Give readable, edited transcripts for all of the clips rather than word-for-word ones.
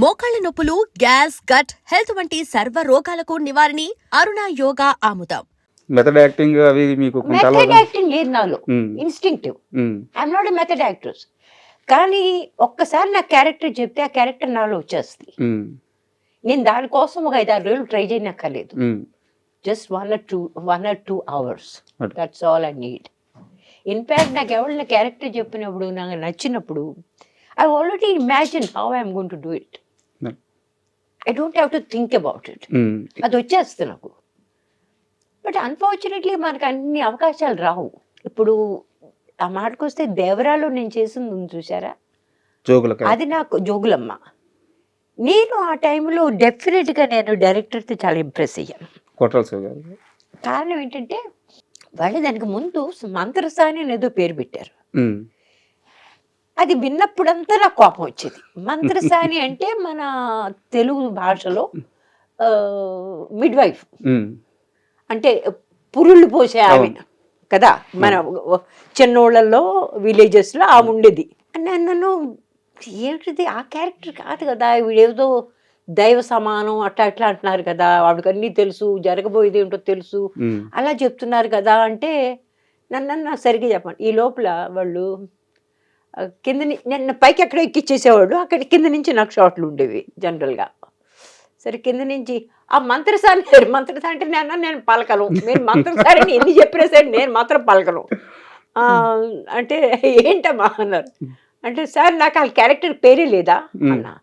మోకాళ్ల నొప్పులు, gas, gut health వంటి సర్వ రోగాలకు నివారణి అరుణ యోగా ఆముదం. మెథడ్ యాక్టింగ్ అవి మీకు మెథడ్ యాక్టింగ్ లేదు నాలో, instinctive. I'm not a method actors. కానీ ఒక్కసారి నా క్యారెక్టర్ చెప్తే ఆ క్యారెక్టర్ నాలో వచ్చేస్తుంది. నేను దానికోసం ఒక 5-6 రోజులు ట్రై చేయనక్కర్లేదు. Just 1 or 2 hours. That's all I need. In fact నాకు ఎవరైనా క్యారెక్టర్ చెప్పినప్పుడు నాకు నచ్చినప్పుడు I already imagine how I'm going to do it. I don't have to think about it. అది వచ్చేస్తుంది నాకు. బట్ అన్ఫార్చునేట్లీ మనకు అన్ని అవకాశాలు రావు. ఇప్పుడు ఆ మాటకు వస్తే దేవరాలో నేను చేసింది ఉంది చూసారా, అది నాకు జోగులమ్మ. నేను ఆ టైంలో డెఫినెట్గా నేను డైరెక్టర్తో చాలా ఇంప్రెస్ అయ్యాను. కారణం ఏంటంటే వాళ్ళు దానికి ముందు మంత్రసాని అని ఏదో పేరు పెట్టారు. అది విన్నప్పుడంతా నాకు కోపం వచ్చేది. మంత్రసాని అంటే మన తెలుగు భాషలో మిడ్ వైఫ్ అంటే పురుళ్ళు పోసే ఆమె కదా, మన చిన్నోళ్ళల్లో విలేజెస్లో ఆమె ఉండేది. నన్ను ఏమిటిది ఆ క్యారెక్టర్ కాదు కదా, వీడేదో దైవ సమానం అట్లా అట్లా అంటున్నారు కదా, వాడికి అన్నీ తెలుసు, జరగబోయేది ఏమిటో తెలుసు, అలా చెప్తున్నారు కదా అంటే నన్ను సరిగ్గా చెప్పండి. ఈ లోపల వాళ్ళు కింద నన్ను పైకి ఎక్కడ ఎక్కిచ్చేసేవాడు, అక్కడ కింద నుంచి నాకు షాట్లు ఉండేవి జనరల్గా. సరే కింద నుంచి ఆ మంత్రసారి అంటే నేను పలకను, మీరు మంత్రసారిని ఎన్ని చెప్పినా సరే నేను మాత్రం పలకను అంటే ఏంటమ్మా అన్నారు. అంటే సార్ నాకు ఆ క్యారెక్టర్ పేరే లేదా అన్నా.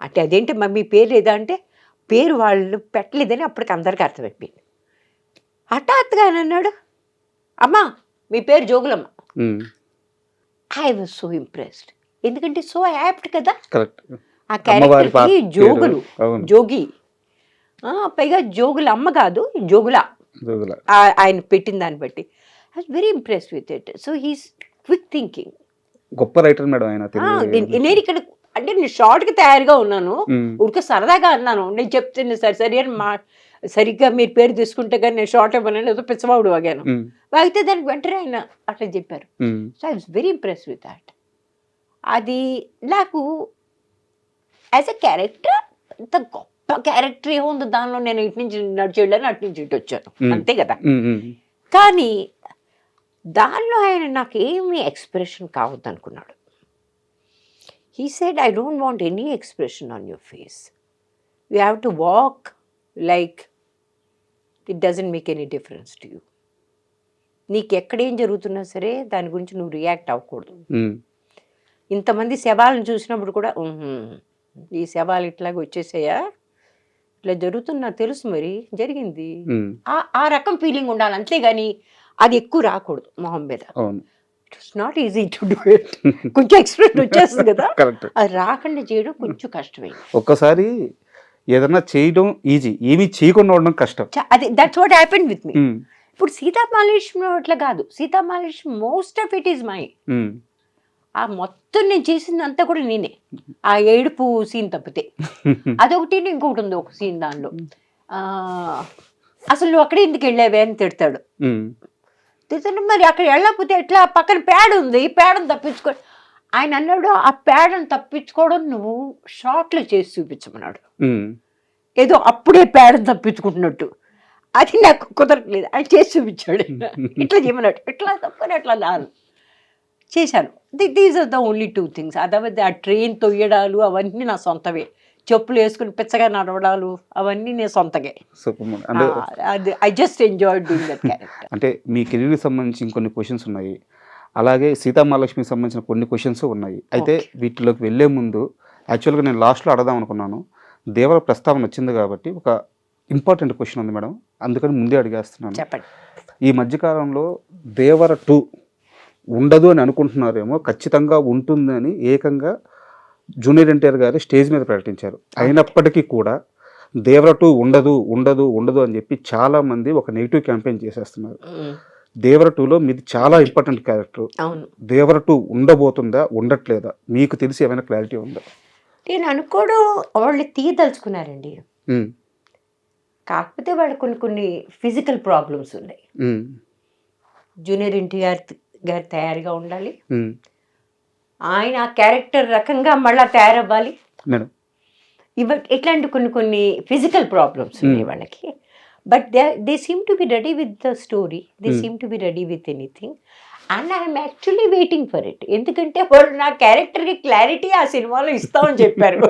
అంటే అదేంటి మీ పేరు లేదా అంటే పేరు వాళ్ళు పెట్టలేదని అప్పటికి అందరికీ అర్థమైపోయింది. హఠాత్తుగా ఆయన అన్నాడు, అమ్మా మీ పేరు Jogulamma. I was so impressed, ఎందుకంటే సో యాప్ట్ కదా ఆ క్యారెక్టర్కి. జోగులు, జోగి, పైగా జోగుల అమ్మ కాదు జోగుల, ఆయన పెట్టిన దాన్ని బట్టి I was very impressed with it. So he's quick thinking, గొప్ప రైటర్ మేడం ఆయన. నేను ఇక్కడ అంటే నేను షార్ట్కి తయారుగా ఉన్నాను, ఊరికే సరదాగా అన్నాను. నేను చెప్తే సరే అని సరిగ్గా మీరు పేరు తీసుకుంటే కానీ నేను షార్ట్ ఇవ్వనని ఏదో పిచ్చవాడు వాగాను. వాగితే దానికి వెంటనే ఆయన అట్లా చెప్పారు. So I was very impress with that. అది నాకు యాజ్ ఎ క్యారెక్టర్ ఇంత గొప్ప క్యారెక్టర్ ఏముంది దానిలో, నేను ఇటు నుంచి నడిచేళ్ళని అటు నుంచి ఇటు వచ్చాను అంతే కదా. కానీ దానిలో ఆయన నాకు ఏమి ఎక్స్ప్రెషన్ కావద్దు అనుకున్నాడు. He said, I don't want any expression on your face. You have to walk like it doesn't make any difference to you. నీకు ఎక్కడేం జరుగుతున్నా సరే దాని గురించి నువ్వు రియాక్ట్ అవ్వకూడదు. ఇంతమంది శవాలను చూసినప్పుడు కూడా ఈ శవాలు ఇట్లాగ వచ్చేసాయా, ఇట్లా జరుగుతున్నా తెలుసు, మరి జరిగింది, ఆ రకం ఫీలింగ్ ఉండాలి అంతేగాని అది ఎక్కువ రాకూడదు మొహం మీద. It's not easy to do it. కొంచెం ఎక్స్ప్రెషన్ వచ్చేస్తుంది కదా, అది రాకుండా చేయడం కొంచెం కష్టమే. ఒక్కసారి ఏదన్నా చేయడం ఈజీ, ఏమీ చేయకుండా ఉండడం కష్టం. అది that's what happened with me. ఇప్పుడు సీతామహాలక్ష్మి అట్లా కాదు, Sitamahalakshmi most of it is my. ఆ మొత్తం నేను చేసిందంతా కూడా నేనే, ఆ ఏడుపు సీన్ తప్పితే. అదొకటి ఇంకొకటి ఉంది ఒక సీన్ దానిలో, అసలు నువ్వు అక్కడే ఎందుకు వెళ్ళావే అని తిడతాడు. మరి అక్కడ వెళ్ళకపోతే ఎట్లా, పక్కన పేడ ఉంది, పేడను తప్పించుకో. ఆయన అన్నాడు ఆ పేడను తప్పించుకోవడం నువ్వు షార్ట్లో చేసి చూపించమన్నాడు. ఏదో అప్పుడే పేడను తప్పించుకుంటున్నట్టు, అది నాకు కుదరట్లేదు, ఆయన చేసి చూపించాడు. ఇట్లా చేయమన్నాడు, ఇట్లా తప్పని అట్లా నాను చేశాను. These are the only 2 things. అదవద్దు ఆ ట్రైన్ తొయ్యడాలు అవన్నీ నా సొంతవే, చెప్పులు వేసుకుని పిచ్చగా నడవడాలు అవన్నీ నేను సొంతగే. I just enjoy doing that character. అంటే మీ కెరీర్కి సంబంధించి ఇంకొన్ని క్వశ్చన్స్ ఉన్నాయి, అలాగే సీతామహాలక్ష్మికి సంబంధించిన కొన్ని క్వశ్చన్స్ ఉన్నాయి. అయితే వీటిలోకి వెళ్ళే ముందు యాక్చువల్గా నేను లాస్ట్లో అడదాం అనుకున్నాను, దేవర ప్రస్తావన వచ్చింది కాబట్టి ఒక ఇంపార్టెంట్ క్వశ్చన్ ఉంది మేడం, అందుకని ముందే అడిగేస్తున్నాను. చెప్పండి. ఈ మధ్యకాలంలో దేవర 2 ఉండదు అని అనుకుంటున్నారేమో, ఖచ్చితంగా ఉంటుందని ఏకంగా జూనియర్ ఎన్టీఆర్ గారు స్టేజ్ మీద ప్రకటించారు. అయినప్పటికీ కూడా దేవర 2 ఉండదు ఉండదు ఉండదు అని చెప్పి చాలామంది ఒక నెగిటివ్ క్యాంపెయిన్ చేసేస్తున్నారు. దేవర 2లో మీది చాలా ఇంపార్టెంట్ క్యారెక్టర్. దేవర 2 ఉండబోతుందా, ఉండట్లేదా, మీకు తెలిసి ఏమైనా క్లారిటీ ఉందా? నేను అనుకోవడం వాళ్ళు తీయదలుచుకున్నారండి, కాకపోతే వాళ్ళు కొన్ని ఫిజికల్ ప్రాబ్లమ్స్ ఉన్నాయి. జూనియర్ ఎన్టీఆర్ గారు తయారుగా ఉండాలి, ఆయన ఆ క్యారెక్టర్ రకంగా మళ్ళీ తయారవ్వాలి. ఇట్లాంటి కొన్ని ఫిజికల్ ప్రాబ్లమ్స్ ఉన్నాయి వాళ్ళకి. But they seem to be ready with the story, they seem to be ready with anything. And I'm actually waiting for it. ఎందుకంటే వాళ్ళు నా క్యారెక్టర్కి క్లారిటీ ఆ సినిమాలో ఇస్తామని చెప్పారు.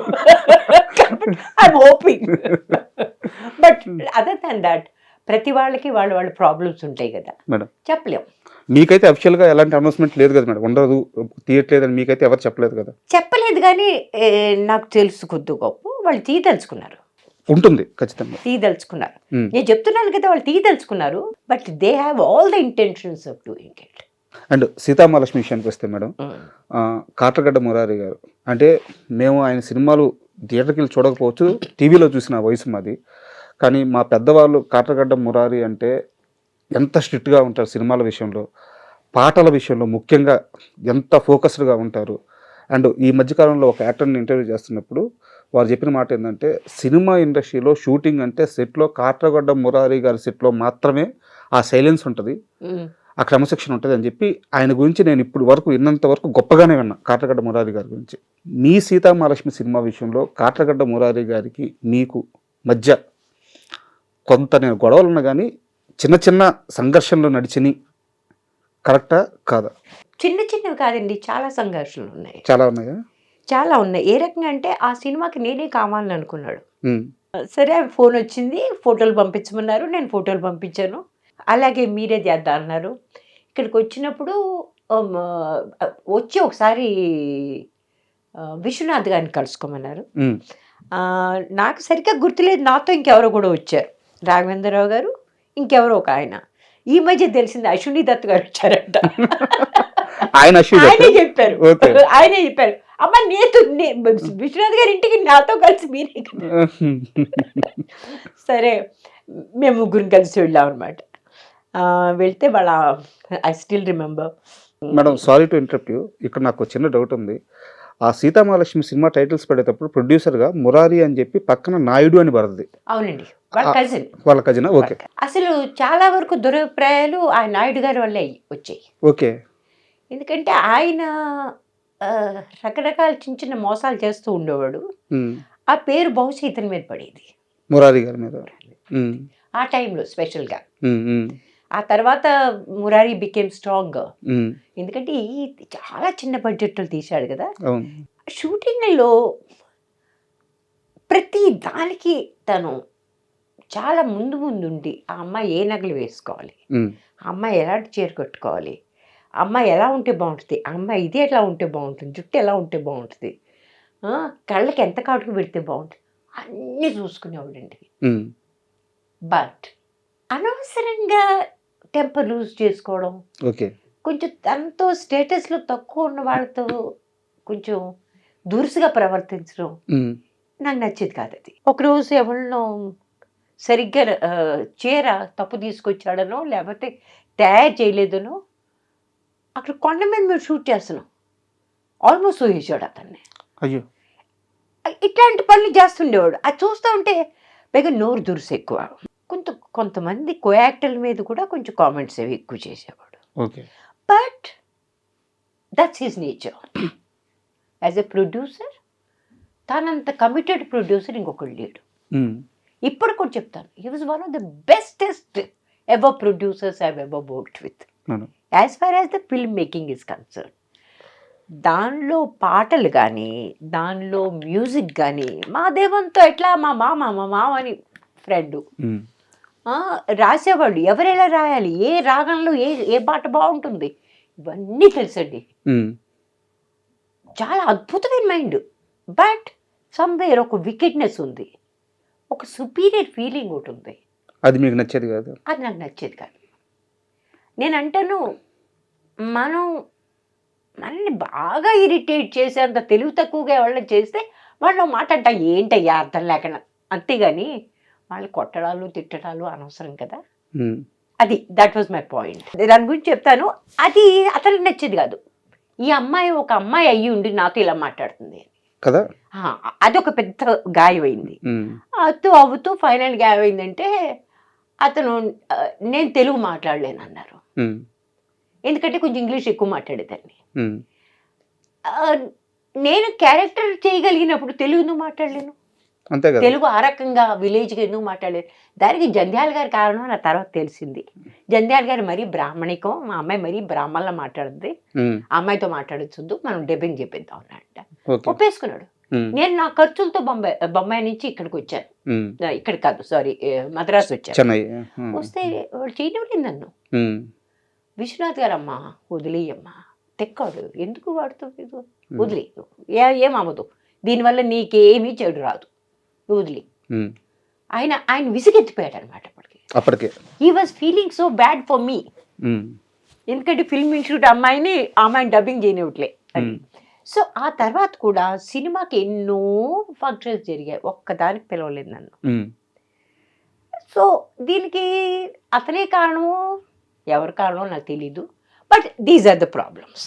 I'm hoping. But other than that ప్రతి వాళ్ళకి వాళ్ళ ప్రాబ్లమ్స్ ఉంటాయి కదా, మేడం. చెప్పలేం. మీకైతే అఫిషియల్గా ఎలాంటి అనౌన్స్మెంట్ లేదు కదా మేడం, ఉండదు తీయట్లేదని మీకైతే ఎవరు చెప్పలేదు కదా? చెప్పలేదు, కానీ నాకు తెలుసు కొద్ది గొప్ప వాళ్ళు తీయదలుచుకున్నారు. ఉంటుంది ఖచ్చితంగా, తీయదలుచుకున్నారు. నేను చెప్తున్నాను కదా, వాళ్ళు తీయదలుచుకున్నారు. But they have all the intentions of doing it. And Seethamahalakshmi విషయానికి వస్తే మేడం, కాట్రగడ్డ మురారి గారు అంటే మేము ఆయన సినిమాలు థియేటర్కి వెళ్ళి చూడకపోవచ్చు, టీవీలో చూసిన వయసు మాది. కానీ మా పెద్దవాళ్ళు కాట్రగడ్డ మురారి అంటే ఎంత స్ట్రిక్ట్గా ఉంటారు సినిమాల విషయంలో, పాటల విషయంలో ముఖ్యంగా ఎంత ఫోకస్డ్గా ఉంటారు. అండ్ ఈ మధ్యకాలంలో ఒక యాక్టర్ని ఇంటర్వ్యూ చేస్తున్నప్పుడు వారు చెప్పిన మాట ఏంటంటే, సినిమా ఇండస్ట్రీలో షూటింగ్ అంటే సెట్లో కాట్రగడ్డ మురారి గారి సెట్లో మాత్రమే ఆ సైలెన్స్ ఉంటుంది, ఆ క్రమశిక్షణ ఉంటుంది అని చెప్పి ఆయన గురించి నేను ఇప్పుడు వరకు విన్నంత వరకు గొప్పగానే విన్నా కాట్రగడ్డ మురారి గారి గురించి. మీ సీతామహాలక్ష్మి సినిమా విషయంలో కాట్రగడ్డ మురారి గారికి మీకు మధ్య కొంత నేను గొడవలు ఉన్నా కానీ చిన్న చిన్న సంఘర్షణలు నడిచిని, కరెక్టా కాదా? చిన్న చిన్నవి కాదండి, చాలా సంఘర్షణలు ఉన్నాయి. చాలా ఉన్నాయా? చాలా ఉన్నాయి. ఏ రకంగా అంటే ఆ సినిమాకి నేనే కావాలని అనుకున్నాడు. సరే ఫోన్ వచ్చింది, ఫోటోలు పంపించమన్నారు, నేను ఫోటోలు పంపించాను. అలాగే మీరే చేద్దాం అన్నారు. ఇక్కడికి వచ్చినప్పుడు వచ్చి ఒకసారి విశ్వనాథ్ గారిని కలుసుకోమన్నారు. నాకు సరిగ్గా గుర్తులేదు, నాతో ఇంకెవరో కూడా వచ్చారు, రాఘవేంద్రరావు గారు, ఇంకెవరో ఒక ఆయన. ఈ మధ్య తెలిసింది అశ్విని దత్ గారు వచ్చారంట. ఆయనే చెప్పారు. అమ్మ విశ్వనాథ్ గారి ఇంటికి నాతో కలిసి మీరే కదా. సరే మేము ముగ్గురు కలిసి వెళ్ళాం అనమాట. వెళ్తే వాళ్ళ I still remember. Madam, sorry to interrupt you, ఇక్కడ నాకు చిన్న డౌట్ ఉంది. ఆ సీతామహాలక్ష్మి సినిమా టైటిల్స్ పడేటప్పుడు ప్రొడ్యూసర్గా మురారి అని చెప్పి పక్కన నాయుడు అని పడుతుంది. అవునండి, వాళ్ళ కజిన్. ఓకే. అసలు చాలా వరకు దురభిప్రాయాలు ఆ నాయుడు గారి వల్లే వచ్చాయి. ఓకే. ఎందుకంటే ఆయన రకరకాల చిన్న చిన్న మోసాలు చేస్తూ ఉండేవాడు. ఆ పేరు బహుశా ఇతని మీద పడేది, మురారి గారి మీద ఆ టైంలో స్పెషల్గా. ఆ తర్వాత మురారి బికేమ్ స్ట్రాంగ్, ఎందుకంటే చాలా చిన్న బడ్జెట్లో తీశాడు కదా. షూటింగ్లో ప్రతి దానికి తను చాలా ముందుండి ఆ అమ్మాయి ఏ నగలు వేసుకోవాలి, ఆ అమ్మాయి ఎలాంటి చీర కట్టుకోవాలి, ఆ అమ్మాయి ఎలా ఉంటే బాగుంటుంది, ఆ అమ్మాయి ఇది ఎట్లా ఉంటే బాగుంటుంది, జుట్టు ఎలా ఉంటే బాగుంటుంది, కళ్ళకి ఎంత కాటుకు పెడితే బాగుంటుంది, అన్నీ చూసుకునేవాడండి. బట్ అనవసరంగా టెంపర్ లూజ్ చేసుకోవడం, కొంచెం తనతో స్టేటస్లో తక్కువ ఉన్న వాళ్ళతో కొంచెం దురుసుగా ప్రవర్తించడం నాకు నచ్చేది కాదు. అది ఒకరోజు ఎవరినో సరిగ్గా చీర తప్పు తీసుకొచ్చాడనో లేకపోతే తయారు చేయలేదనో, అక్కడ కొండ మీద మేము షూట్ చేస్తున్నాం, ఆల్మోస్ట్ ఊహించాడు అతన్ని. అయ్యో, ఇట్లాంటి పనులు చేస్తుండేవాడు. అది చూస్తూ ఉంటే పైగా నోరు దురుసు ఎక్కువ. కొంతమంది కో యాక్టర్ల మీద కూడా కొంచెం కామెంట్స్ అవి ఎక్కువ చేసేవాడు. But that's his nature. As a producer తనంత కమిటెడ్ ప్రొడ్యూసర్ ఇంకొకళ్ళు లేడు. ఇప్పుడు కూడా చెప్తాను, he was one of the bestest ever producers I ever worked with as far as the film making is concern. దానిలో పాటలు కానీ దానిలో మ్యూజిక్ కానీ మా దేవంతో ఎట్లా మా మామ అని ఫ్రెండ్ రాసేవాళ్ళు, ఎవరెలా రాయాలి, ఏ రాగంలో ఏ పాట బాగుంటుంది, ఇవన్నీ తెలుసండి. చాలా అద్భుతమైన మైండ్. బట్ సమ్వేర్ ఒక వికెట్నెస్ ఉంది, ఒక సుపీరియర్ ఫీలింగ్ ఒకటి ఉంది. అది మీకు నచ్చేది కాదు? అది నాకు నచ్చేది కాదు. నేను అంటాను, మనల్ని బాగా ఇరిటేట్ చేసేంత తెలివి తక్కువగా ఎవరైనా చేస్తే వాళ్ళు మాట అంట ఏంటయ్యా అర్థం లేకుండా, అంతేగాని వాళ్ళు కొట్టడాలు తిట్టడాలు అనవసరం కదా. అది దట్ వాజ్ మై పాయింట్. దాని గురించి చెప్తాను. అది అతనికి నచ్చేది కాదు. ఈ అమ్మాయి ఒక అమ్మాయి అయ్యి ఉండి నాతో ఇలా మాట్లాడుతుంది కదా, అదొక పెద్ద గాయమైంది. అవుతూ ఫైనల్ గాయమైందంటే అతను నేను తెలుగు మాట్లాడలేను అన్నారు. ఎందుకంటే కొంచెం ఇంగ్లీష్ ఎక్కువ మాట్లాడేదాన్ని. నేను క్యారెక్టర్ చేయగలిగినప్పుడు తెలుగును మాట్లాడలేను. అంతే కదా. తెలుగు ఆ రకంగా విలేజ్గా ఎందుకు మాట్లాడలేదు? దానికి జంధ్యాల గారి కారణం నా తర్వాత తెలిసింది. జంధ్యాల గారు మరీ బ్రాహ్మణికం, మా అమ్మాయి మరీ బ్రాహ్మణులా మాట్లాడుద్ది, ఆ అమ్మాయితో మాట్లాడొచ్చు, మనం డబ్బింగ్ చెప్పిద్దాం అన్నట్ట. ఓకే. ఒప్పేసుకున్నాడు. నేను నా ఖర్చులతో బొంబాయి నుంచి ఇక్కడికి వచ్చాను. ఇక్కడ కాదు, సారీ, మద్రాసు వచ్చాను. చెన్నై. వస్తే వాడు చేయడం నన్ను. విశ్వనాథ్ గారు, అమ్మా వదిలేయమ్మా, తెక్కాడు, ఎందుకు వాడుతూ వదిలే, ఏమవ్వదు, దీనివల్ల నీకేమీ చెడు రాదు, వదిలే. ఆయన విసిగెత్తిపోయాడు అనమాట. అప్పటికే he was feeling so bad for me. ఎందుకంటే ఫిల్మ్ ఇన్స్టిట్యూట్ అమ్మాయిని డబ్బింగ్ చేయనివ్వట్లే అని. సో ఆ తర్వాత కూడా సినిమాకి ఎన్నో ఫంక్షన్స్ జరిగాయి, ఒక్కదానికి పిలవలేదు నన్ను. సో దీనికి అతనే కారణమో ఎవరి కారణమో నాకు తెలీదు, but these are the problems.